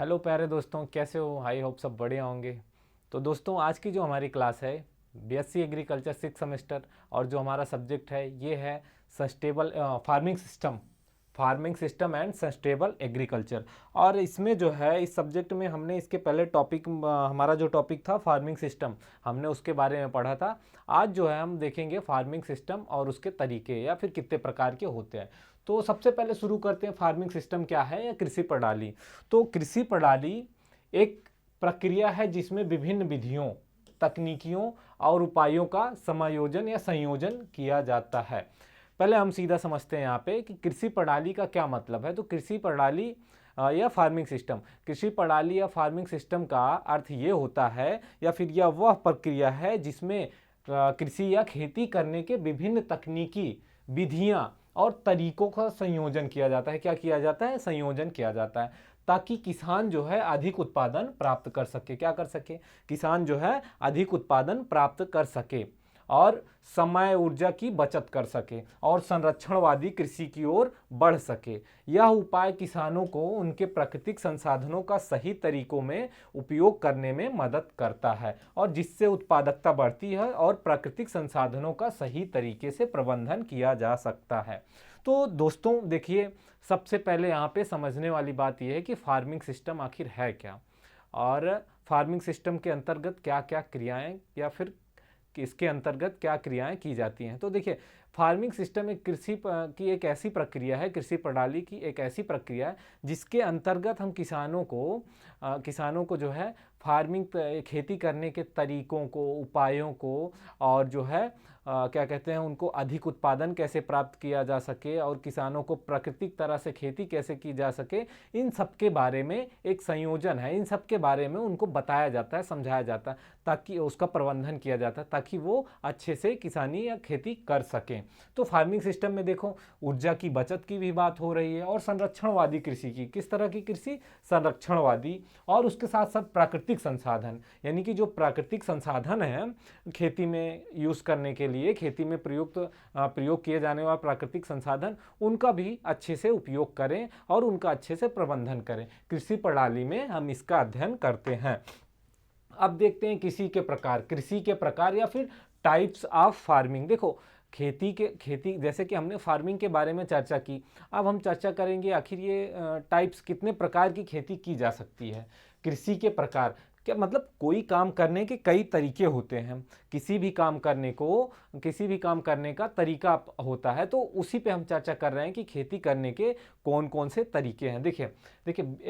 Hello प्यारे दोस्तों, कैसे हो? आई होप सब बढ़िया होंगे। तो दोस्तों, आज की जो हमारी क्लास है बीएससी एग्रीकल्चर 6 सेमेस्टर, और जो हमारा सब्जेक्ट है ये है sustainable farming system and sustainable agriculture. और इसमें जो है इस सब्जेक्ट में हमने इसके पहले टॉपिक, हमारा जो टॉपिक था फार्मिंग सिस्टम, हमने उसके बारे में पढ़ा था। आज जो है हम देखेंगे फार्मिंग सिस्टम और उसके तरीके या फिर कितने प्रकार के होते हैं। तो सबसे पहले शुरू करते हैं, फार्मिंग सिस्टम क्या है या कृषि प्रणाली। तो कृषि प्रणाली एक प्रक्रिया है जिसमें विभिन्न विधियों, तकनीकियों और उपायों का समायोजन या संयोजन किया जाता है। पहले हम सीधा समझते हैं यहाँ पे कि कृषि प्रणाली का क्या मतलब है। तो कृषि प्रणाली या फार्मिंग सिस्टम, कृषि प्रणाली या फार्मिंग सिस्टम का अर्थ ये होता है या फिर यह वह प्रक्रिया है जिसमें कृषि या खेती करने के विभिन्न तकनीकी विधियां और तरीकों का संयोजन किया जाता है। क्या किया जाता है? संयोजन किया जाता है, ताकि किसान जो है अधिक उत्पादन प्राप्त कर सके। क्या कर सके? किसान जो है अधिक उत्पादन प्राप्त कर सके और समय ऊर्जा की बचत कर सके और संरक्षणवादी कृषि की ओर बढ़ सके। यह उपाय किसानों को उनके प्राकृतिक संसाधनों का सही तरीकों में उपयोग करने में मदद करता है, और जिससे उत्पादकता बढ़ती है और प्राकृतिक संसाधनों का सही तरीके से प्रबंधन किया जा सकता है। तो दोस्तों देखिए, सबसे पहले यहाँ पे समझने वाली बात यह है कि फार्मिंग सिस्टम आखिर है क्या, और फार्मिंग सिस्टम के अंतर्गत क्या क्या क्रियाएं या फिर कि इसके अंतर्गत क्या क्रियाएं की जाती हैं। तो देखिए, फार्मिंग सिस्टम एक कृषि की एक ऐसी प्रक्रिया है, कृषि प्रणाली की एक ऐसी प्रक्रिया है जिसके अंतर्गत हम किसानों को जो है फार्मिंग, खेती करने के तरीकों को, उपायों को, और जो है क्या कहते हैं, उनको अधिक उत्पादन कैसे प्राप्त किया जा सके और किसानों को प्राकृतिक तरह से खेती कैसे की जा सके, इन सब के बारे में एक संयोजन है। इन सब के बारे में उनको बताया जाता है, समझाया जाता है, ताकि उसका प्रबंधन किया जाता है ताकि वो अच्छे से किसानी या खेती कर सकें। तो फार्मिंग सिस्टम में देखो, ऊर्जा की बचत की भी बात हो रही है और संरक्षणवादी कृषि की। किस तरह की कृषि? संरक्षणवादी। और उसके साथ साथ प्राकृतिक संसाधन, यानी कि जो प्राकृतिक संसाधन है खेती में यूज करने के लिए, खेती में प्रयोग किए जाने वाले प्राकृतिक संसाधन, उनका भी अच्छे से उपयोग करें और उनका अच्छे से प्रबंधन करें। कृषि प्रणाली में हम इसका अध्ययन करते हैं। अब देखते हैं कृषि के प्रकार या फिर टाइप्स ऑफ फार्मिंग। देखो, खेती जैसे कि हमने फार्मिंग के बारे में चर्चा की, अब हम चर्चा करेंगे आखिर ये टाइप्स, कितने प्रकार की खेती की जा सकती है। कृषि के प्रकार क्या मतलब? कोई काम करने के कई तरीके होते हैं। किसी भी काम करने का तरीका होता है। तो उसी पे हम चर्चा कर रहे हैं कि खेती करने के कौन कौन से तरीके हैं। देखिए,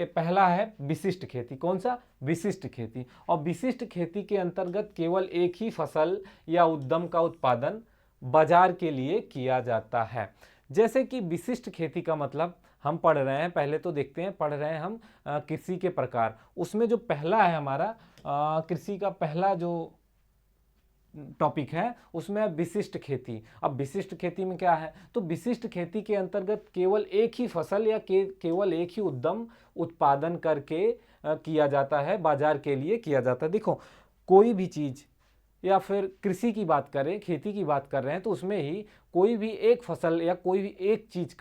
पहला है विशिष्ट खेती। कौन सा? विशिष्ट खेती। और विशिष्ट खेती के अंतर्गत केवल एक ही फसल या उद्यम का उत्पादन बाजार के लिए किया जाता है। जैसे कि विशिष्ट खेती का मतलब हम पढ़ रहे हैं, पहले तो देखते हैं, पढ़ रहे हैं हम कृषि के प्रकार। उसमें जो पहला है हमारा कृषि का पहला जो टॉपिक है उसमें विशिष्ट खेती। अब विशिष्ट खेती में क्या है? तो विशिष्ट खेती के अंतर्गत केवल एक ही फसल या केवल एक ही उद्यम उत्पादन करके किया जाता है, बाजार के लिए किया जाता है। देखो, कोई भी चीज या फिर कृषि की बात करें, खेती की बात कर रहे हैं, तो उसमें ही कोई भी एक फसल या कोई भी एक चीज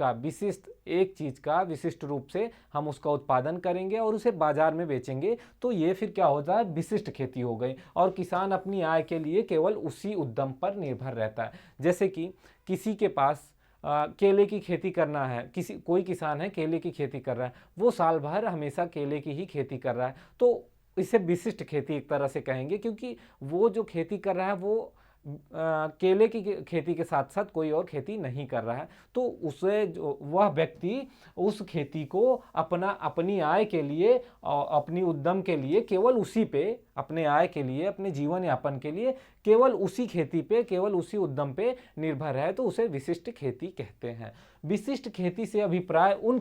का विशिष्ट रूप से हम उसका उत्पादन करेंगे और उसे बाजार में बेचेंगे। तो ये फिर क्या होता है? विशिष्ट खेती हो गई, और किसान अपनी आय के लिए केवल उसी उद्यम पर निर्भर रहता है। जैसे कि किसी के पास केले की खेती करना है, कोई किसान है केले की खेती कर रहा है, वो साल भर हमेशा केले की ही खेती कर रहा है, तो इसे विशिष्ट खेती एक तरह से कहेंगे, क्योंकि वो जो खेती कर रहा है वो केले की खेती के साथ साथ कोई और खेती नहीं कर रहा है। तो उसे वह व्यक्ति उस खेती को अपनी आय के लिए और अपनी उद्यम के लिए केवल उसी पे, अपने आय के लिए, अपने जीवन यापन के लिए केवल उसी खेती पे, केवल उसी उद्यम पे निर्भर है, तो उसे विशिष्ट खेती कहते हैं। विशिष्ट खेती से अभिप्राय उन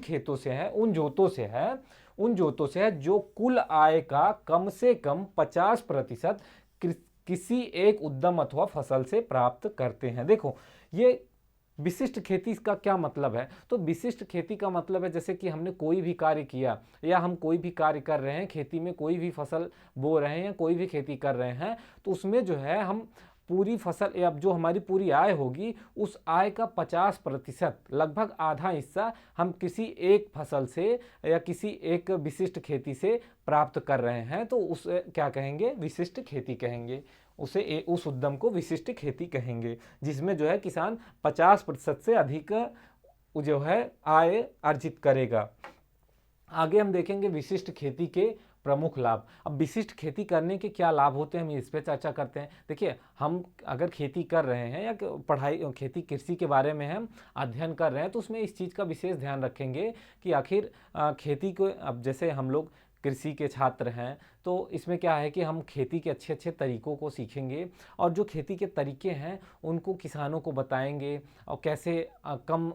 जोतों से है जो कुल आय का कम से कम 50% किसी एक उद्यम अथवा फसल से प्राप्त करते हैं। देखो, ये विशिष्ट खेती का क्या मतलब है? तो विशिष्ट खेती का मतलब है, जैसे कि हमने कोई भी कार्य किया या हम कोई भी कार्य कर रहे हैं, खेती में कोई भी फसल बो रहे हैं या कोई भी खेती कर रहे हैं, तो उसमें जो है हम पूरी फसल या जो हमारी पूरी आय होगी उस आय का 50% लगभग आधा हिस्सा हम किसी एक फसल से या किसी एक विशिष्ट खेती से प्राप्त कर रहे हैं, तो उसे क्या कहेंगे? विशिष्ट खेती कहेंगे। उस उद्यम को विशिष्ट खेती कहेंगे, जिसमें जो है किसान 50% से अधिक जो है आय अर्जित करेगा। आगे हम देखेंगे विशिष्ट खेती के प्रमुख लाभ। अब विशिष्ट खेती करने के क्या लाभ होते हैं, हम इस पे चर्चा करते हैं। देखिए, हम अगर खेती कर रहे हैं या पढ़ाई खेती कृषि के बारे में हम अध्ययन कर रहे हैं, तो उसमें इस चीज़ का विशेष ध्यान रखेंगे कि आखिर खेती को, अब जैसे हम लोग कृषि के छात्र हैं तो इसमें क्या है कि हम खेती के अच्छे अच्छे तरीकों को सीखेंगे और जो खेती के तरीके हैं उनको किसानों को बताएंगे और कैसे कम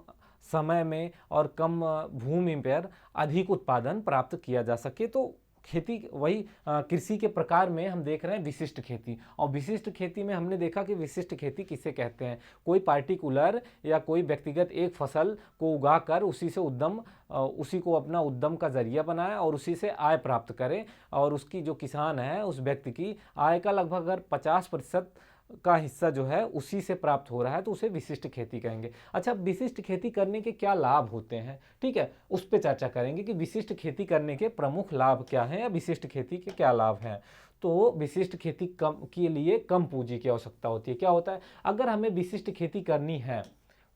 समय में और कम भूमि पर अधिक उत्पादन प्राप्त किया जा सके। तो खेती वही कृषि के प्रकार में हम देख रहे हैं विशिष्ट खेती। और विशिष्ट खेती में हमने देखा कि विशिष्ट खेती किसे कहते हैं? कोई पार्टिकुलर या कोई व्यक्तिगत एक फसल को उगाकर उसी को अपना उद्यम का जरिया बनाए और उसी से आय प्राप्त करे, और उसकी जो किसान है उस व्यक्ति की आय का लगभग अगर 50% का हिस्सा जो है उसी से प्राप्त हो रहा है, तो उसे विशिष्ट खेती कहेंगे। अच्छा, विशिष्ट खेती करने के क्या लाभ होते हैं, ठीक है, उस पर चर्चा करेंगे कि विशिष्ट खेती करने के प्रमुख लाभ क्या हैं या विशिष्ट खेती के क्या लाभ हैं। तो विशिष्ट खेती के लिए कम पूंजी की आवश्यकता होती है। क्या होता है, अगर हमें विशिष्ट खेती करनी है,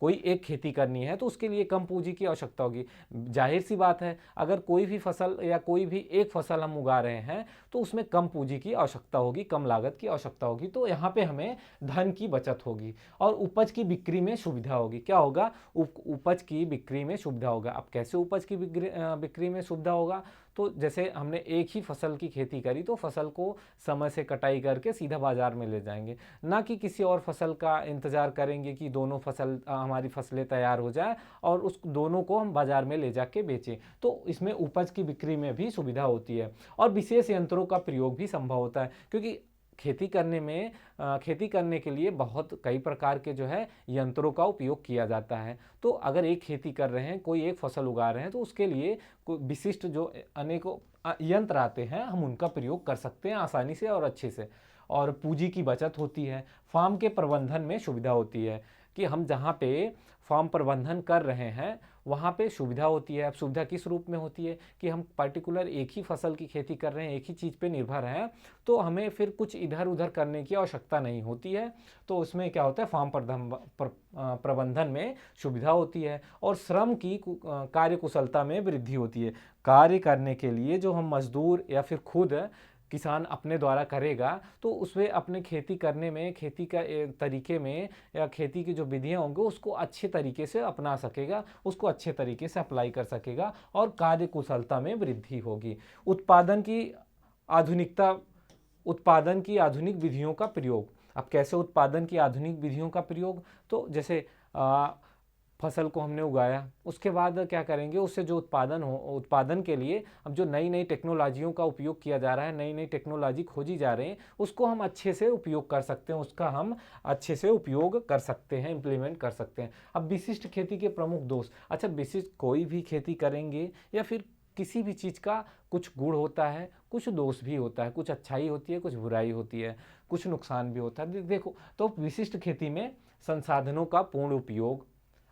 कोई एक खेती करनी है, तो उसके लिए कम पूंजी की आवश्यकता होगी। जाहिर सी बात है, अगर कोई भी फसल या कोई भी एक फसल हम उगा रहे हैं तो उसमें कम पूंजी की आवश्यकता होगी, कम लागत की आवश्यकता होगी। तो यहाँ पे हमें धन की बचत होगी और उपज की बिक्री में सुविधा होगी। क्या होगा? उपज की बिक्री में सुविधा होगा। अब कैसे उपज की बिक्री में सुविधा होगा? तो जैसे हमने एक ही फसल की खेती करी तो फसल को समय से कटाई करके सीधा बाजार में ले जाएंगे, ना कि किसी और फसल का इंतजार करेंगे कि दोनों हमारी फसलें तैयार हो जाए और उस दोनों को हम बाजार में ले जाके बेचें। तो इसमें उपज की बिक्री में भी सुविधा होती है और विशेष यंत्रों का प्रयोग भी संभव होता है, क्योंकि खेती करने के लिए बहुत कई प्रकार के जो है यंत्रों का उपयोग किया जाता है। तो अगर एक खेती कर रहे हैं, कोई एक फसल उगा रहे हैं, तो उसके लिए कोई विशिष्ट जो अनेकों यंत्र आते हैं हम उनका प्रयोग कर सकते हैं आसानी से और अच्छे से। और पूंजी की बचत होती है। फार्म के प्रबंधन में सुविधा होती है कि हम जहाँ पे फार्म प्रबंधन कर रहे हैं वहाँ पे सुविधा होती है। अब सुविधा किस रूप में होती है कि हम पर्टिकुलर एक ही फसल की खेती कर रहे हैं, एक ही चीज़ पे निर्भर हैं, तो हमें फिर कुछ इधर उधर करने की आवश्यकता नहीं होती है। तो उसमें क्या होता है, फार्म प्रबंधन में सुविधा होती है और श्रम की कार्यकुशलता में वृद्धि होती है। कार्य करने के लिए जो हम मजदूर या फिर खुद किसान अपने द्वारा करेगा, तो उसमें अपने खेती करने में, खेती का तरीके में या खेती की जो विधियाँ होंगी उसको अच्छे तरीके से अपना सकेगा, उसको अच्छे तरीके से अप्लाई कर सकेगा और कार्य कुशलता में वृद्धि होगी। उत्पादन की आधुनिक विधियों का प्रयोग। अब कैसे उत्पादन की आधुनिक विधियों का प्रयोग? तो जैसे फसल को हमने उगाया, उसके बाद क्या करेंगे, उससे जो उत्पादन के लिए अब जो नई नई टेक्नोलॉजियों का उपयोग किया जा रहा है, नई नई टेक्नोलॉजी खोजी जा रही हैं, उसको हम अच्छे से उपयोग कर सकते हैं, उसका हम अच्छे से उपयोग कर सकते हैं, इम्प्लीमेंट कर सकते हैं। अब विशिष्ट खेती के प्रमुख दोष। अच्छा, विशिष्ट कोई भी खेती करेंगे या फिर किसी भी चीज़ का कुछ गुण होता है, कुछ दोष भी होता है, कुछ अच्छाई होती है, कुछ बुराई होती है, कुछ नुकसान भी होता है। देखो, तो विशिष्ट खेती में संसाधनों का पूर्ण उपयोग,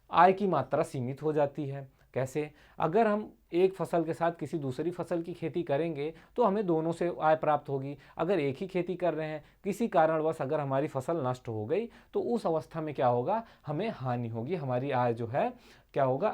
आय की मात्रा सीमित हो जाती है। कैसे? अगर हम एक फसल के साथ किसी दूसरी फसल की खेती करेंगे तो हमें दोनों से आय प्राप्त होगी। अगर एक ही खेती कर रहे हैं, किसी कारणवश अगर हमारी फसल नष्ट हो गई तो उस अवस्था में क्या होगा, हमें हानि होगी, हमारी आय जो है क्या होगा,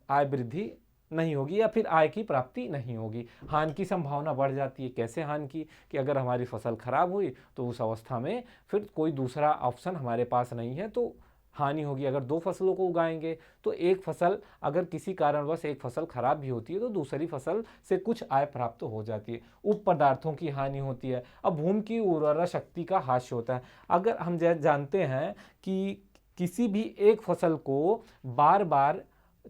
आय वृद्धि नहीं होगी या फिर आय की प्राप्ति नहीं होगी, हानि की संभावना बढ़ जाती है। कैसे हानि की? कि अगर हमारी फसल खराब हुई तो उस अवस्था में फिर कोई दूसरा ऑप्शन हमारे पास नहीं है, तो हानि होगी। अगर दो फसलों को उगाएंगे तो एक फसल, अगर किसी कारणवश एक फसल खराब भी होती है तो दूसरी फसल से कुछ आय प्राप्त हो जाती है। उप पदार्थों की हानि होती है। अब भूमि की उर्वरा शक्ति का ह्रास होता है। अगर हम जानते हैं कि किसी भी एक फसल को बार बार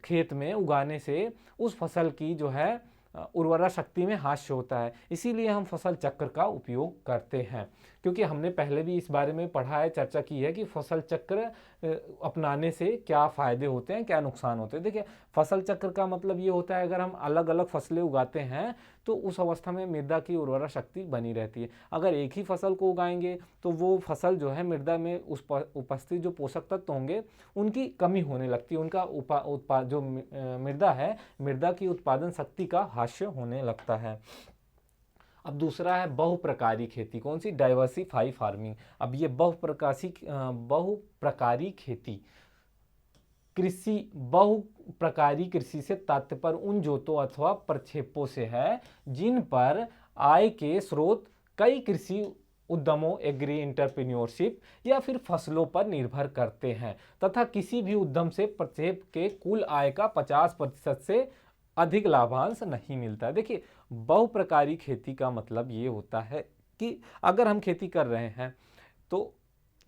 खेत में उगाने से उस फसल की जो है उर्वरा शक्ति में ह्रास होता है, इसीलिए हम फसल चक्र का उपयोग करते हैं। क्योंकि हमने पहले भी इस बारे में पढ़ा है, चर्चा की है कि फसल चक्र अपनाने से क्या फ़ायदे होते हैं, क्या नुकसान होते हैं। देखिए, फसल चक्र का मतलब ये होता है, अगर हम अलग अलग फसलें उगाते हैं तो उस अवस्था में मृदा की उर्वरा शक्ति बनी रहती है। अगर एक ही फसल को उगाएंगे तो वो फसल जो है मृदा में उपस्थित जो पोषक तत्व होंगे उनकी कमी होने लगती है, उनका जो मृदा है, मृदा की उत्पादन शक्ति का ह्रास होने लगता है। अब दूसरा है बहुप्रकारी खेती। कौन सी? Diversify farming. अब ये बहुप्रकारी खेती, कृषि, बहुप्रकारी कृषि से तात्पर्य उन जोतों अथवा प्रक्षेपों से है जिन पर आय के स्रोत कई कृषि उद्यमों, एग्री एंटरप्रेन्योरशिप या फिर फसलों पर निर्भर करते हैं तथा किसी भी उद्यम से प्रक्षेप के कुल आय का 50% से अधिक लाभांश नहीं मिलता है। देखिए, बहुप्रकारी खेती का मतलब ये होता है कि अगर हम खेती कर रहे हैं तो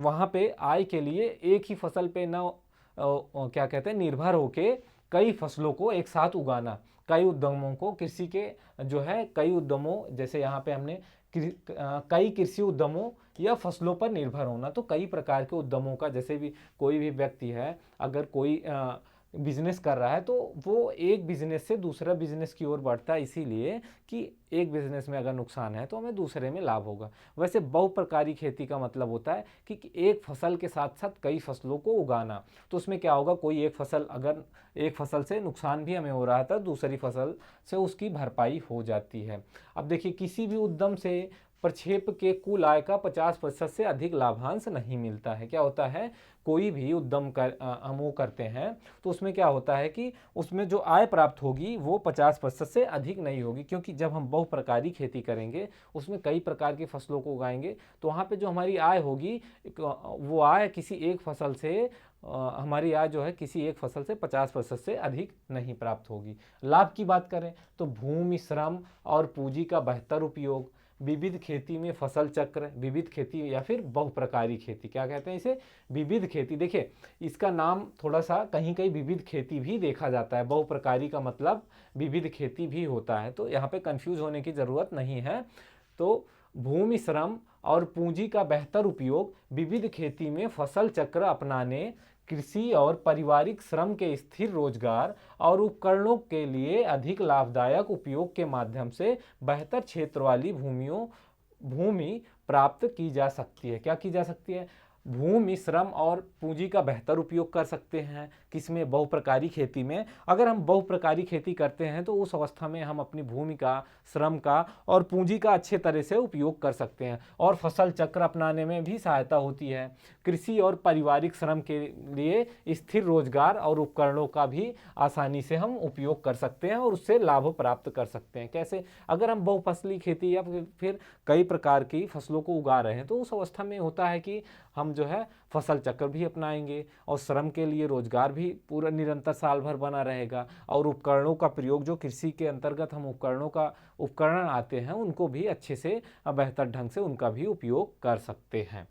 वहाँ पे आय के लिए एक ही फसल पे ना क्या कहते हैं, निर्भर होके कई फसलों को एक साथ उगाना, कई उद्यमों को, कृषि के जो है कई उद्यमों, जैसे यहाँ पे हमने कई कृषि उद्यमों या फसलों पर निर्भर होना, तो कई प्रकार के उद्यमों का, जैसे भी कोई भी व्यक्ति है अगर कोई बिजनेस कर रहा है तो वो एक बिजनेस से दूसरा बिजनेस की ओर बढ़ता है, इसीलिए कि एक बिजनेस में अगर नुकसान है तो हमें दूसरे में लाभ होगा। वैसे बहुप्रकारी खेती का मतलब होता है कि एक फसल के साथ साथ कई फसलों को उगाना। तो उसमें क्या होगा, कोई एक फसल, अगर एक फसल से नुकसान भी हमें हो रहा था, दूसरी फसल से उसकी भरपाई हो जाती है। अब देखिए, किसी भी उद्यम से प्रक्षेप के कुल आय का 50% से अधिक लाभांश नहीं मिलता है। क्या होता है, कोई भी उद्यम हम वो करते हैं तो उसमें क्या होता है कि उसमें जो आय प्राप्त होगी वो 50% से अधिक नहीं होगी, क्योंकि जब हम बहुप्रकारी खेती करेंगे, उसमें कई प्रकार की फसलों को उगाएंगे, तो वहाँ पे जो हमारी आय होगी वो आय किसी एक फसल से हमारी आय जो है किसी एक फसल से 50% से अधिक नहीं प्राप्त होगी। लाभ की बात करें तो भूमि, श्रम और पूंजी का बेहतर उपयोग, विविध खेती में फसल चक्र, विविध खेती या फिर बहुप्रकारी खेती, क्या कहते हैं इसे, विविध खेती। देखिए, इसका नाम थोड़ा सा कहीं कहीं विविध खेती भी देखा जाता है, बहुप्रकारी का मतलब विविध खेती भी होता है, तो यहाँ पे कंफ्यूज होने की ज़रूरत नहीं है। तो भूमि, श्रम और पूंजी का बेहतर उपयोग, विविध खेती में फसल चक्र अपनाने, कृषि और पारिवारिक श्रम के स्थिर रोजगार और उपकरणों के लिए अधिक लाभदायक उपयोग के माध्यम से बेहतर क्षेत्र वाली भूमि प्राप्त की जा सकती है। क्या की जा सकती है? भूमि, श्रम और पूंजी का बेहतर उपयोग कर सकते हैं। किसमें? बहुप्रकारी खेती में। अगर हम बहुप्रकारी खेती करते हैं तो उस अवस्था में हम अपनी भूमि का, श्रम का और पूंजी का अच्छे तरह से उपयोग कर सकते हैं और फसल चक्र अपनाने में भी सहायता होती है। कृषि और पारिवारिक श्रम के लिए स्थिर रोजगार और उपकरणों का भी आसानी से हम उपयोग कर सकते हैं और उससे लाभ प्राप्त कर सकते हैं। कैसे? अगर हम बहुफसली खेती या फिर कई प्रकार की फसलों को उगा रहे हैं तो उस अवस्था में होता है कि हम जो है फसल चक्र भी अपनाएंगे और श्रम के लिए रोजगार भी पूरा निरंतर साल भर बना रहेगा और उपकरणों का प्रयोग, जो कृषि के अंतर्गत हम उपकरण आते हैं उनको भी अच्छे से, बेहतर ढंग से उनका भी उपयोग कर सकते हैं।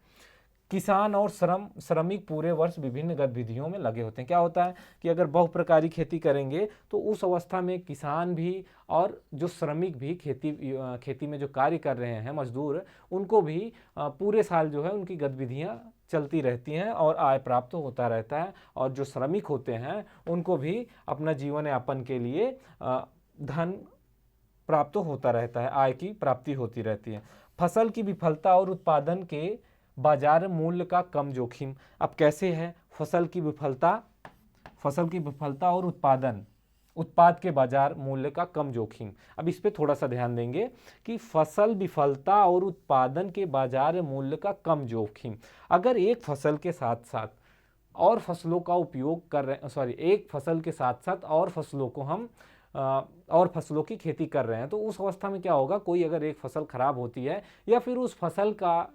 किसान और श्रमिक पूरे वर्ष विभिन्न गतिविधियों में लगे होते हैं। क्या होता है कि अगर बहुप्रकारी खेती करेंगे तो उस अवस्था में किसान भी और जो श्रमिक भी खेती में जो कार्य कर रहे हैं, मजदूर, उनको भी पूरे साल जो है उनकी गतिविधियां चलती रहती हैं और आय प्राप्त होता रहता है। और जो श्रमिक होते हैं उनको भी अपना जीवन यापन के लिए धन प्राप्त होता रहता है, आय की प्राप्ति होती रहती है। फसल की विफलता और उत्पादन के बाजार मूल्य का कम जोखिम। अब कैसे है? फसल की विफलता और उत्पाद के बाजार मूल्य का कम जोखिम। अब इस पे थोड़ा सा ध्यान देंगे कि फसल विफलता और उत्पादन के बाजार मूल्य का कम जोखिम। अगर एक फसल के साथ साथ और फसलों का उपयोग कर रहे हैं, एक फसल के साथ साथ और फसलों को हम और फसलों की खेती कर रहे हैं, तो उस अवस्था में क्या होगा, कोई अगर एक फसल खराब होती है या फिर उस फसल का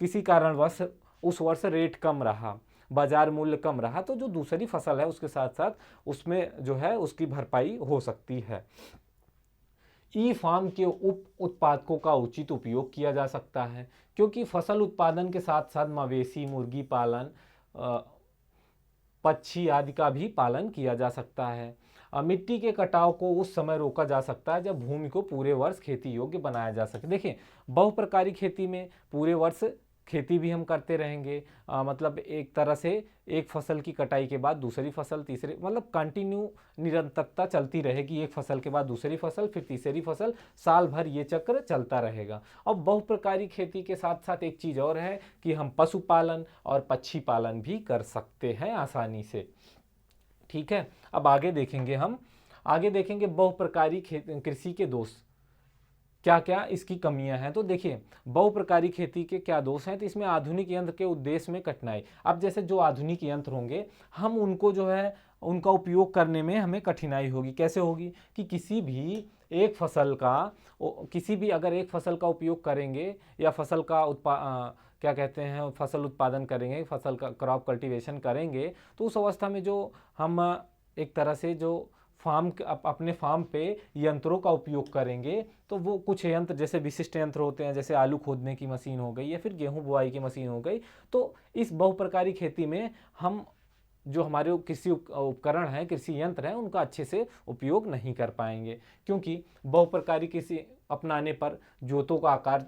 किसी कारणवश उस वर्ष रेट कम रहा, बाजार मूल्य कम रहा, तो जो दूसरी फसल है उसके साथ साथ उसमें जो है उसकी भरपाई हो सकती है। ई फार्म के उप उत्पादकों का उचित उपयोग किया जा सकता है, क्योंकि फसल उत्पादन के साथ साथ मवेशी, मुर्गी पालन, पक्षी आदि का भी पालन किया जा सकता है। मिट्टी के कटाव को उस समय रोका जा सकता है जब भूमि को पूरे वर्ष खेती योग्य बनाया जा सके। देखिए, बहुप्रकारी खेती में पूरे वर्ष खेती भी हम करते रहेंगे, मतलब एक तरह से एक फसल की कटाई के बाद दूसरी फसल, तीसरी, मतलब कंटिन्यू निरंतरता चलती रहेगी, एक फसल के बाद दूसरी फसल, फिर तीसरी फसल, साल भर ये चक्र चलता रहेगा। अब बहुप्रकारी खेती के साथ साथ एक चीज़ और है कि हम पशुपालन और पक्षी पालन भी कर सकते हैं आसानी से। ठीक है, अब आगे देखेंगे हम, आगे देखेंगे बहुप्रकारी कृषि के दोष, क्या क्या इसकी कमियां हैं। तो देखिए, बहुप्रकारी खेती के क्या दोष हैं, तो इसमें आधुनिक यंत्र के उद्देश्य में कठिनाई। अब जैसे जो आधुनिक यंत्र होंगे, हम उनको जो है उनका उपयोग करने में हमें कठिनाई होगी। कैसे होगी कि किसी भी एक फसल का, किसी भी अगर एक फसल का उपयोग करेंगे या फसल का क्या कहते हैं, फसल उत्पादन करेंगे, फसल का क्रॉप कल्टीवेशन करेंगे, तो उस अवस्था में जो हम एक तरह से जो अपने फार्म पे यंत्रों का उपयोग करेंगे, तो वो कुछ यंत्र जैसे विशिष्ट यंत्र होते हैं, जैसे आलू खोदने की मशीन हो गई या फिर गेहूं बुआई की मशीन हो गई। तो इस बहुप्रकारी खेती में हम जो हमारे कृषि उपकरण हैं, कृषि यंत्र हैं, उनका अच्छे से उपयोग नहीं कर पाएंगे, क्योंकि बहुप्रकारी कृषि अपनाने पर जोतों का आकार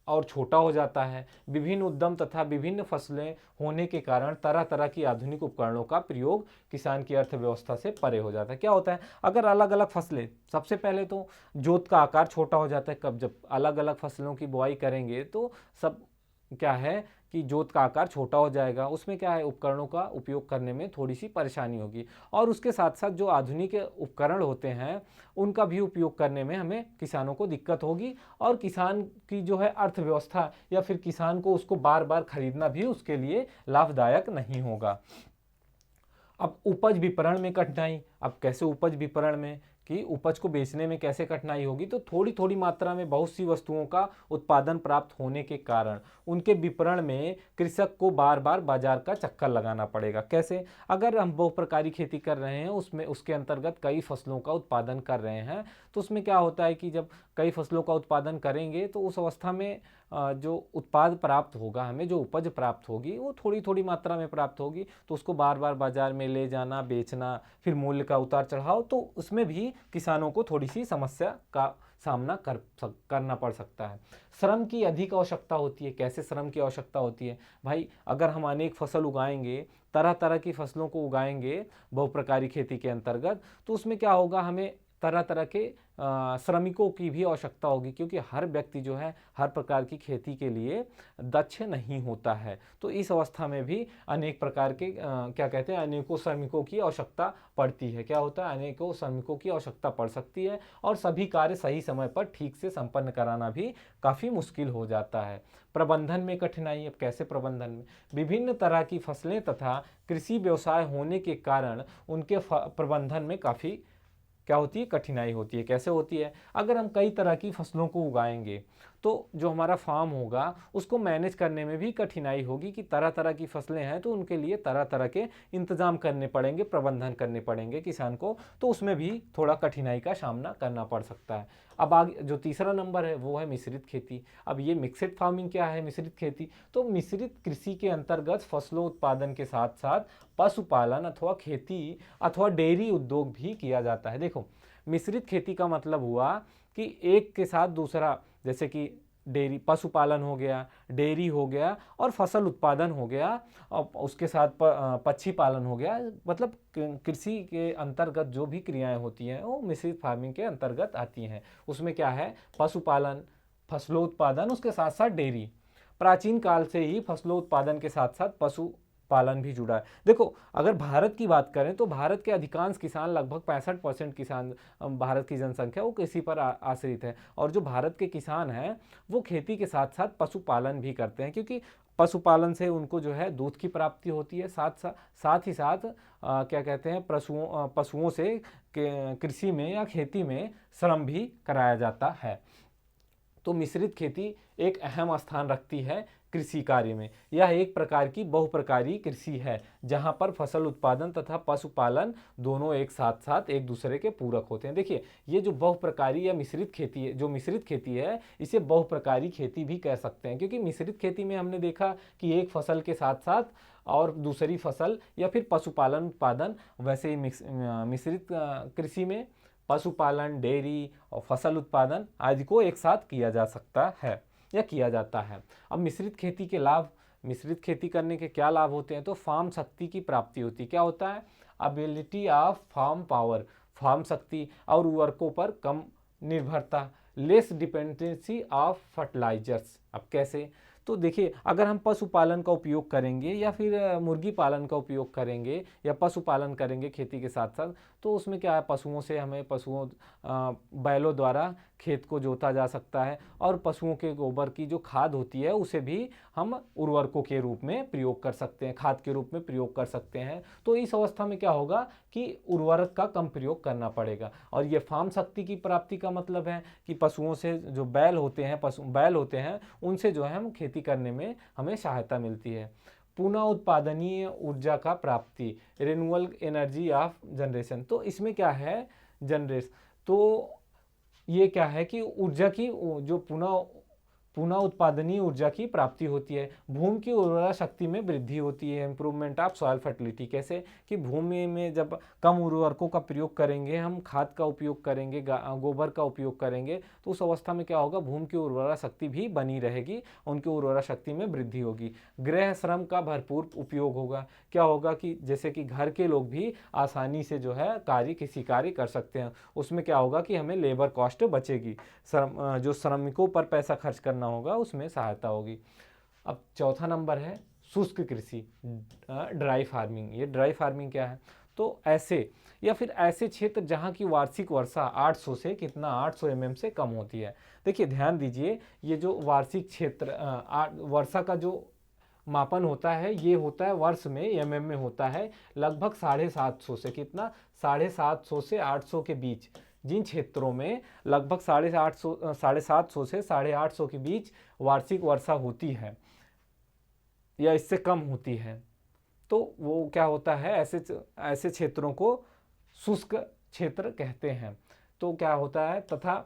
और छोटा हो जाता है। विभिन्न उद्यम तथा विभिन्न फसलें होने के कारण तरह तरह की आधुनिक उपकरणों का प्रयोग किसान की अर्थव्यवस्था से परे हो जाता है। क्या होता है, अगर अलग अलग फसलें, सबसे पहले तो जोत का आकार छोटा हो जाता है। कब जब अलग अलग फसलों की बुआई करेंगे तो सब क्या है कि जोत का आकार छोटा हो जाएगा, उसमें क्या है, उपकरणों का उपयोग करने में थोड़ी सी परेशानी होगी। और उसके साथ साथ जो आधुनिक उपकरण होते हैं उनका भी उपयोग करने में हमें किसानों को दिक्कत होगी, और किसान की जो है अर्थव्यवस्था या फिर किसान को उसको बार बार खरीदना भी उसके लिए लाभदायक नहीं होगा। अब उपज विपणन में कठिनाई। अब कैसे उपज विपणन में, कि उपज को बेचने में कैसे कठिनाई होगी, तो थोड़ी थोड़ी मात्रा में बहुत सी वस्तुओं का उत्पादन प्राप्त होने के कारण उनके विपणन में कृषक को बार बार बाजार का चक्कर लगाना पड़ेगा। कैसे, अगर हम बहुप्रकारी खेती कर रहे हैं, उसमें उसके अंतर्गत कई फसलों का उत्पादन कर रहे हैं, तो उसमें क्या होता है कि जब कई फसलों का उत्पादन करेंगे तो उस अवस्था में जो उत्पाद प्राप्त होगा, हमें जो उपज प्राप्त होगी वो थोड़ी थोड़ी मात्रा में प्राप्त होगी, तो उसको बार बार बाजार में ले जाना, बेचना, फिर मूल्य का उतार चढ़ाव, तो उसमें भी किसानों को थोड़ी सी समस्या का सामना करना पड़ सकता है। श्रम की अधिक आवश्यकता होती है। कैसे श्रम की आवश्यकता होती है भाई, अगर हम अनेक फसल उगाएंगे, तरह तरह की फसलों को उगाएंगे बहुप्रकारी खेती के अंतर्गत, तो उसमें क्या होगा, हमें तरह तरह के श्रमिकों की भी आवश्यकता होगी, क्योंकि हर व्यक्ति जो है हर प्रकार की खेती के लिए दक्ष नहीं होता है। तो इस अवस्था में भी अनेक प्रकार के क्या कहते हैं, अनेकों श्रमिकों की आवश्यकता पड़ती है। क्या होता है, अनेकों श्रमिकों की आवश्यकता पड़ सकती है, और सभी कार्य सही समय पर ठीक से संपन्न कराना भी काफ़ी मुश्किल हो जाता है। प्रबंधन में कठिनाई। अब कैसे प्रबंधन में, विभिन्न तरह की फसलें तथा कृषि व्यवसाय होने के कारण उनके प्रबंधन में काफ़ी क्या होती है, कठिनाई होती है। कैसे होती है, अगर हम कई तरह की फसलों को उगाएंगे तो जो हमारा फार्म होगा उसको मैनेज करने में भी कठिनाई होगी, कि तरह तरह की फसलें हैं तो उनके लिए तरह तरह के इंतजाम करने पड़ेंगे, प्रबंधन करने पड़ेंगे किसान को, तो उसमें भी थोड़ा कठिनाई का सामना करना पड़ सकता है। अब आगे जो तीसरा नंबर है वो है मिश्रित खेती। अब ये मिक्सड फार्मिंग क्या है, मिश्रित खेती, तो मिश्रित कृषि के अंतर्गत फसलों उत्पादन के साथ साथ पशुपालन अथवा खेती अथवा डेयरी उद्योग भी किया जाता है। देखो, मिश्रित खेती का मतलब हुआ कि एक के साथ दूसरा, जैसे कि डेयरी, पशुपालन हो गया, डेयरी हो गया, और फसल उत्पादन हो गया, और उसके साथ पक्षी पालन हो गया, मतलब कृषि के अंतर्गत जो भी क्रियाएं होती हैं वो मिश्रित फार्मिंग के अंतर्गत आती हैं। उसमें क्या है, पशुपालन, फसलों उत्पादन, उसके साथ साथ डेयरी। प्राचीन काल से ही फसलों उत्पादन के साथ साथ पशु पालन भी जुड़ा है। देखो, अगर भारत की बात करें तो भारत के अधिकांश किसान, लगभग 65% किसान, भारत की जनसंख्या वो कृषि पर आश्रित है, और जो भारत के किसान हैं वो खेती के साथ साथ पशुपालन भी करते हैं, क्योंकि पशुपालन से उनको जो है दूध की प्राप्ति होती है, साथ ही साथ क्या कहते हैं, पशुओं से कृषि में या खेती में श्रम भी कराया जाता है। तो मिश्रित खेती एक अहम स्थान रखती है कृषि कार्य में। यह एक प्रकार की बहुप्रकारी कृषि है, जहां पर फसल उत्पादन तथा पशुपालन दोनों एक साथ साथ एक दूसरे के पूरक होते हैं। देखिए, ये जो बहुप्रकारी या मिश्रित खेती है, जो मिश्रित खेती है, इसे बहुप्रकारी खेती भी कह सकते हैं, क्योंकि मिश्रित खेती में हमने देखा कि एक फसल के साथ साथ और दूसरी फसल या फिर पशुपालन उत्पादन, वैसे ही मिश्रित कृषि में पशुपालन, डेयरी और फसल उत्पादन आदि को एक साथ किया जा सकता है। या किया जाता है। अब मिश्रित खेती के लाभ, मिश्रित खेती करने के क्या लाभ होते हैं, तो फार्म शक्ति की प्राप्ति होती है। क्या होता है, ability of farm power, farm शक्ति और उर्वरकों पर कम निर्भरता, लेस डिपेंडेंसी ऑफ फर्टिलाइजर्स। अब कैसे, तो देखिए अगर हम पशुपालन का उपयोग करेंगे या फिर मुर्गी पालन का उपयोग करेंगे या पशुपालन करेंगे खेती के साथ साथ, तो उसमें क्या है, पशुओं से हमें बैलों द्वारा खेत को जोता जा सकता है और पशुओं के गोबर की जो खाद होती है उसे भी हम उर्वरकों के रूप में प्रयोग कर सकते हैं, खाद के रूप में प्रयोग कर सकते हैं। तो इस अवस्था में क्या होगा कि उर्वरक का कम प्रयोग करना पड़ेगा। और ये फार्म शक्ति की प्राप्ति का मतलब है कि पशुओं से जो बैल होते हैं उनसे जो है हम खेती करने में हमें सहायता मिलती है। पुनः उत्पादनीय ऊर्जा का प्राप्ति, रिन्यूएबल एनर्जी ऑफ जनरेशन। तो इसमें क्या है, तो ये क्या है कि ऊर्जा की जो पुनः उत्पादनीय ऊर्जा की प्राप्ति होती है। भूमि की उर्वरा शक्ति में वृद्धि होती है, इंप्रूवमेंट ऑफ सॉइल फर्टिलिटी। कैसे कि भूमि में जब कम उर्वरकों का प्रयोग करेंगे, हम खाद का उपयोग करेंगे, गोबर का उपयोग करेंगे, तो उस अवस्था में क्या होगा, भूमि की उर्वरा शक्ति भी बनी रहेगी, उनकी उर्वरा शक्ति में वृद्धि होगी। गृह श्रम का भरपूर उपयोग होगा। क्या होगा कि जैसे कि घर के लोग भी आसानी से जो है किसी कार्य कर सकते हैं, उसमें क्या होगा कि हमें लेबर कॉस्ट बचेगी, जो श्रमिकों पर पैसा खर्च करना होगा उसमें सहायता होगी। अब चौथा नंबर है शुष्क कृषि, ड्राई फार्मिंग। ये ड्राई फार्मिंग क्या है, तो ऐसे क्षेत्र जहां की वार्षिक वर्षा 800 से 800 mm से कम होती है। देखिए ध्यान दीजिए, ये जो वार्षिक क्षेत्र वर्षा का जो मापन होता है, ये होता है वर्ष में, mm में होता है, लगभग 750 से 750 से 800 के बीच। जिन क्षेत्रों में लगभग 750 से 850 के बीच वार्षिक वर्षा होती है या इससे कम होती है, तो वो क्या होता है, ऐसे क्षेत्रों को शुष्क क्षेत्र कहते हैं। तो क्या होता है, तथा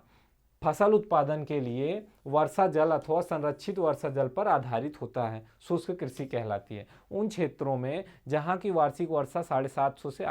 फसल उत्पादन के लिए वर्षा जल अथवा संरक्षित वर्षा जल पर आधारित होता है, शुष्क कृषि कहलाती है। उन क्षेत्रों में जहां की वार्षिक वर्षा 750 से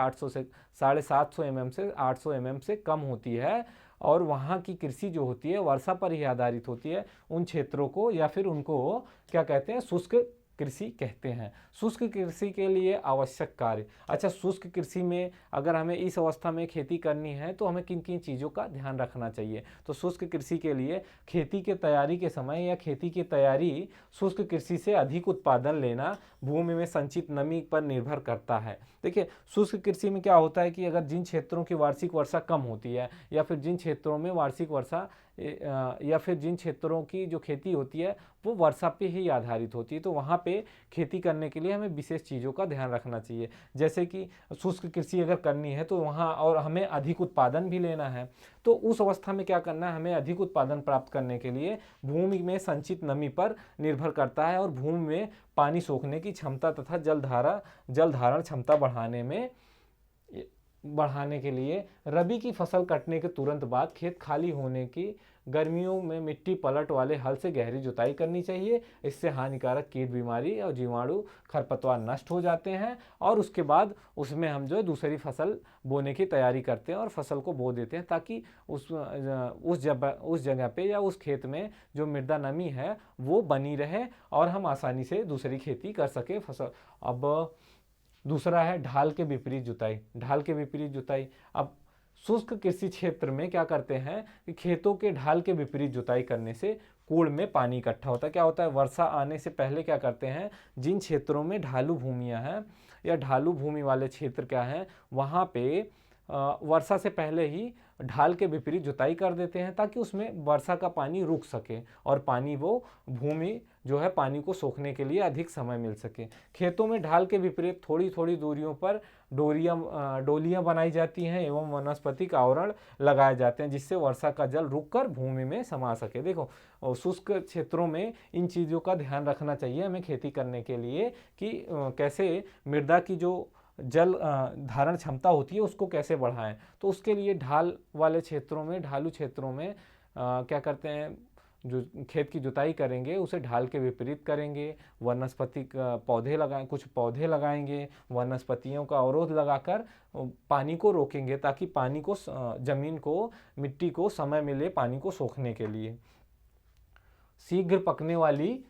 750 mm से 800 mm से कम होती है और वहां की कृषि जो होती है वर्षा पर ही आधारित होती है, उन क्षेत्रों को या फिर उनको क्या कहते हैं, शुष्क कृषि कहते हैं। शुष्क कृषि के लिए आवश्यक कार्य। अच्छा, शुष्क कृषि में अगर हमें इस अवस्था में खेती करनी है तो हमें किन किन चीज़ों का ध्यान रखना चाहिए, तो शुष्क कृषि के लिए खेती के तैयारी के समय या खेती की तैयारी शुष्क कृषि से अधिक उत्पादन लेना भूमि में संचित नमी पर निर्भर करता है। देखिए शुष्क कृषि में क्या होता है कि अगर जिन क्षेत्रों की वार्षिक वर्षा कम होती है या फिर जिन क्षेत्रों में वार्षिक वर्षा या फिर जिन क्षेत्रों की जो खेती होती है वो वर्षा पे ही आधारित होती है, तो वहाँ पे खेती करने के लिए हमें विशेष चीज़ों का ध्यान रखना चाहिए। जैसे कि शुष्क कृषि अगर करनी है तो वहाँ और हमें अधिक उत्पादन भी लेना है, तो उस अवस्था में क्या करना है, हमें अधिक उत्पादन प्राप्त करने के लिए भूमि में संचित नमी पर निर्भर करता है और भूमि में पानी सोखने की क्षमता तथा जल धारण क्षमता बढ़ाने के लिए रबी की फसल कटने के तुरंत बाद खेत खाली होने की गर्मियों में मिट्टी पलट वाले हल से गहरी जुताई करनी चाहिए। इससे हानिकारक कीट, बीमारी और जीवाणु, खरपतवार नष्ट हो जाते हैं और उसके बाद उसमें हम जो दूसरी फसल बोने की तैयारी करते हैं और फसल को बो देते हैं, ताकि उस जगह पे या उस खेत में जो मृदा नमी है वो बनी रहे और हम आसानी से दूसरी खेती कर सके फसल। अब दूसरा है ढाल के विपरीत जुताई। अब शुष्क कृषि क्षेत्र में क्या करते हैं कि खेतों के ढाल के विपरीत जुताई करने से कूड़ में पानी इकट्ठा होता है। क्या होता है, वर्षा आने से पहले क्या करते हैं, जिन क्षेत्रों में ढालू भूमियां हैं या ढालू भूमि वाले क्षेत्र क्या हैं, वहाँ पे वर्षा से पहले ही ढाल के विपरीत जुताई कर देते हैं ताकि उसमें वर्षा का पानी रुक सके और पानी वो भूमि जो है पानी को सोखने के लिए अधिक समय मिल सके। खेतों में ढाल के विपरीत थोड़ी थोड़ी दूरियों पर डोलियां बनाई जाती हैं एवं वनस्पतिक आवरण लगाए जाते हैं जिससे वर्षा का जल रुककर भूमि में समा सके। देखो शुष्क क्षेत्रों में इन चीज़ों का ध्यान रखना चाहिए हमें खेती करने के लिए कि कैसे मृदा की जो जल धारण क्षमता होती है उसको कैसे बढ़ाएं। तो उसके लिए ढालू क्षेत्रों में क्या करते हैं, जो खेत की जुताई करेंगे उसे ढाल के विपरीत करेंगे, वनस्पतिक कुछ पौधे लगाएंगे, वनस्पतियों का अवरोध लगाकर पानी को रोकेंगे ताकि पानी को मिट्टी को समय मिले पानी को सोखने के लिए। शीघ्र पकने वाली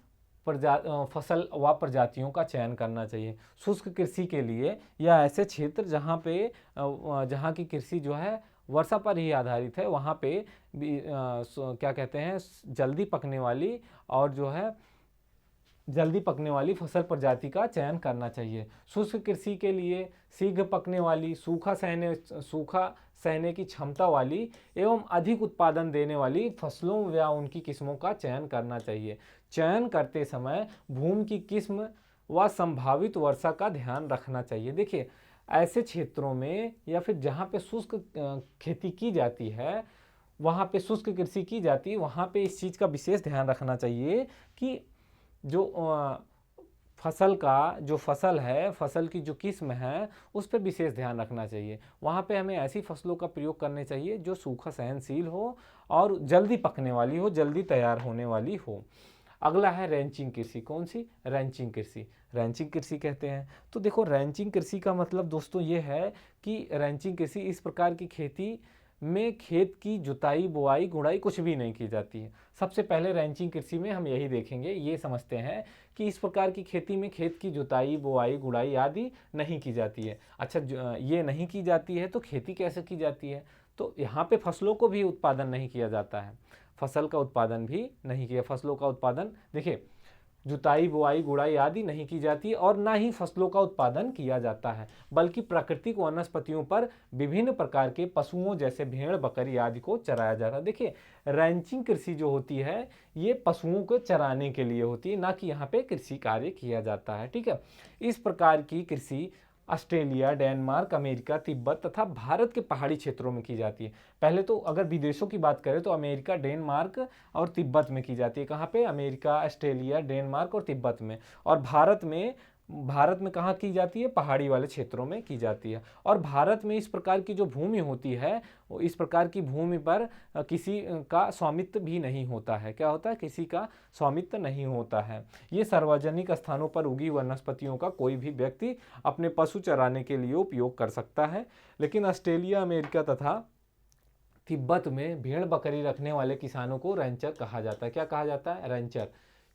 फसल व प्रजातियों का चयन करना चाहिए। शुष्क कृषि के लिए या ऐसे क्षेत्र जहाँ की कृषि जो है वर्षा पर ही आधारित है, वहाँ पे भी क्या कहते हैं, जल्दी पकने वाली फसल प्रजाति का चयन करना चाहिए। शुष्क कृषि के लिए शीघ्र पकने वाली, सूखा सहने की क्षमता वाली एवं अधिक उत्पादन देने वाली फसलों या उनकी किस्मों का चयन करना चाहिए। चयन करते समय भूमि की किस्म व संभावित वर्षा का ध्यान रखना चाहिए। देखिए, ऐसे क्षेत्रों में या फिर जहाँ पे शुष्क खेती की जाती है, वहाँ पे शुष्क कृषि की जाती है, वहाँ पे इस चीज़ का विशेष ध्यान रखना चाहिए कि जो फसल है, फसल की जो किस्म है, उस पर विशेष ध्यान रखना चाहिए। वहाँ पे हमें ऐसी फसलों का प्रयोग करने चाहिए जो सूखा सहनशील हो और जल्दी पकने वाली हो, जल्दी तैयार होने वाली हो। अगला है रैंचिंग कृषि। कौन सी? रैंचिंग कृषि। रैंचिंग कृषि कहते हैं। तो देखो, रैंचिंग कृषि का मतलब दोस्तों ये है कि रैंचिंग कृषि इस प्रकार की खेती में खेत की जुताई, बुआई, गुड़ाई कुछ भी नहीं की जाती है। सबसे पहले रैंचिंग कृषि में हम यही देखेंगे, ये समझते हैं कि इस प्रकार की खेती में खेत की जुताई, बुआई, गुड़ाई आदि नहीं की जाती है। अच्छा, ये नहीं की जाती है तो खेती कैसे की जाती है? तो यहाँ पे फसलों को भी उत्पादन नहीं किया जाता है, फसल का उत्पादन भी नहीं किया। फसलों का उत्पादन, देखिए, जुताई, बुआई, गुड़ाई आदि नहीं की जाती और ना ही फसलों का उत्पादन किया जाता है, बल्कि प्राकृतिक वनस्पतियों पर विभिन्न प्रकार के पशुओं जैसे भेड़, बकरी आदि को चराया जाता है। देखिए, रैंचिंग कृषि जो होती है ये पशुओं को चराने के लिए होती है, ना कि यहाँ पे कृषि कार्य किया जाता है। ठीक है, इस प्रकार की कृषि ऑस्ट्रेलिया, डेनमार्क, अमेरिका, तिब्बत तथा भारत के पहाड़ी क्षेत्रों में की जाती है। पहले तो अगर विदेशों की बात करें तो अमेरिका, डेनमार्क और तिब्बत में की जाती है। कहाँ पे? अमेरिका, ऑस्ट्रेलिया, डेनमार्क और तिब्बत में। और भारत में कहाँ की जाती है? पहाड़ी वाले क्षेत्रों में की जाती है। और भारत में इस प्रकार की जो भूमि होती है, इस प्रकार की भूमि पर किसी का स्वामित्व भी नहीं होता है। क्या होता है? किसी का स्वामित्व नहीं होता है। ये सार्वजनिक स्थानों पर उगी वनस्पतियों का कोई भी व्यक्ति अपने पशु चराने के लिए उपयोग कर सकता है। लेकिन ऑस्ट्रेलिया, अमेरिका तथा तिब्बत में भेड़ बकरी रखने वाले किसानों को रैंचर कहा जाता है। क्या कहा जाता है? रैंचर।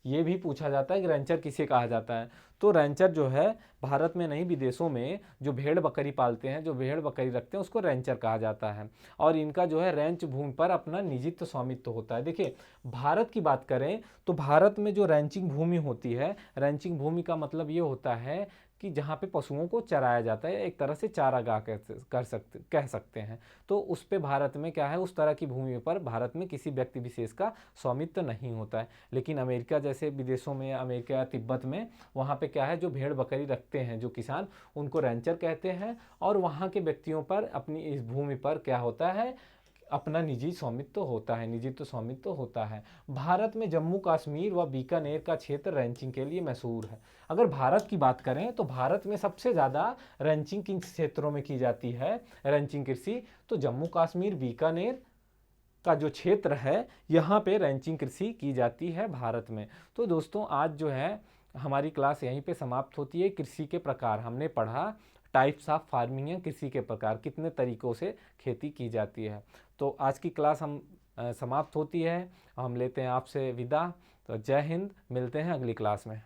ये भी पूछा जाता है कि रैंचर किसे कहा जाता है। तो रैंचर जो है, भारत में नहीं विदेशों में जो भेड़ बकरी पालते हैं, जो भेड़ बकरी रखते हैं, उसको रैंचर कहा जाता है। और इनका जो है रैंच भूमि पर अपना निजित्व स्वामित्व होता है। देखिए, भारत की बात करें तो भारत में जो रैंचिंग भूमि होती है, रैंचिंग भूमि का मतलब ये होता है कि जहाँ पे पशुओं को चराया जाता है, एक तरह से चारागाह कह सकते हैं। तो उस पे भारत में क्या है, उस तरह की भूमि पर भारत में किसी व्यक्ति विशेष का स्वामित्व नहीं होता है। लेकिन अमेरिका जैसे विदेशों में, अमेरिका या तिब्बत में, वहाँ पे क्या है, जो भेड़ बकरी रखते हैं जो किसान, उनको रैंचर कहते हैं। और वहाँ के व्यक्तियों पर अपनी इस भूमि पर क्या होता है, अपना निजी स्वामित्व होता है, निजित्व स्वामित्व होता है। भारत में जम्मू कश्मीर व बीकानेर का क्षेत्र रैंचिंग के लिए मशहूर है। अगर भारत की बात करें तो भारत में सबसे ज़्यादा रैंचिंग किन क्षेत्रों में की जाती है, रैंचिंग कृषि? तो जम्मू कश्मीर, बीकानेर का जो क्षेत्र है, यहाँ पे रैंचिंग कृषि की जाती है भारत में। तो दोस्तों, आज जो है हमारी क्लास यहीं पे समाप्त होती है। कृषि के प्रकार हमने पढ़ा, टाइप्स ऑफ फार्मिंग है, कृषि के प्रकार, कितने तरीकों से खेती की जाती है। तो आज की क्लास हम समाप्त होती है। हम लेते हैं आपसे विदा। तो जय हिंद, मिलते हैं अगली क्लास में।